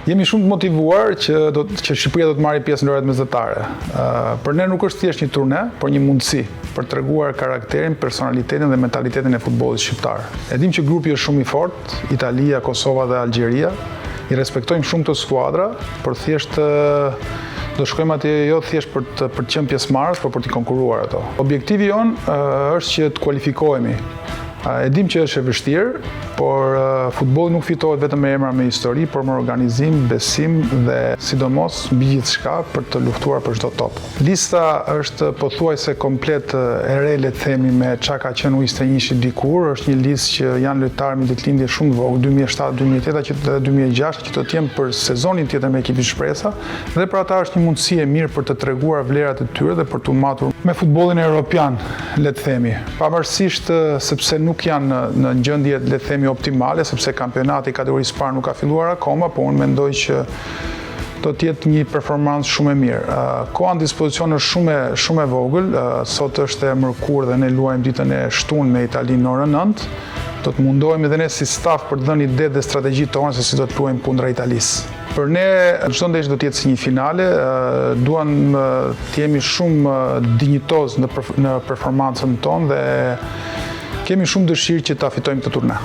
Jemi shumë të motivuar që Shqipëria do të marrë pjesë në lojrat mesdhetare. Për ne nuk është thjesht një turne, por një mundësi për të treguar karakterin, personalitetin dhe mentalitetin e futbollit shqiptar. E dim që grupi është shumë i fortë, Italia, Kosova dhe Algjeria. I respektojmë shumë të skuadra, por thjesht do shkojmë atje jo thjesht për të qenë pjesëmarrës, por për të konkuruar ato. Objektivi jonë është që të kualifikohemi. E dim që është e vështirë, por futbolli nuk fitohet vetëm me emra, me histori, por me organizim, besim dhe sidomos mbi gjithçka për të luftuar për çdo top. Lista është pothuajse komplet e re, le të themi, me çka ka qenë U21 dikur. Është një listë që janë lojtarë me ditëlindje shumë të vogël, 2007, 2008 dhe 2006, që do të jenë për sezonin tjetër me ekipin shpresa, dhe për ata është një mundësi e mirë për të treguar vlerat e tyre dhe për të matur me futbollin evropian, le të themi. Pavarësisht sepse nuk janë në gjendje, le të themi, optimale, sepse kampionati i kategorisë parë nuk ka filluar akoma, po unë mendoj që do të jetë një performancë shumë e mirë. Koha në dispozicion është shumë e vogël, sot është e mërkurë dhe ne luajmë ditën e shtunë me Italinë në orën 9. Do të mundohemi edhe ne si staf për të dhënë ide dhe strategji tona se si do të luajmë kundra Italisë. Për ne, çdo ndeshje do të jetë si një finale, duam të jemi shumë dinjitoz në performancën tonë dhe kemi shumë dëshirë që ta fitojmë këtë turne.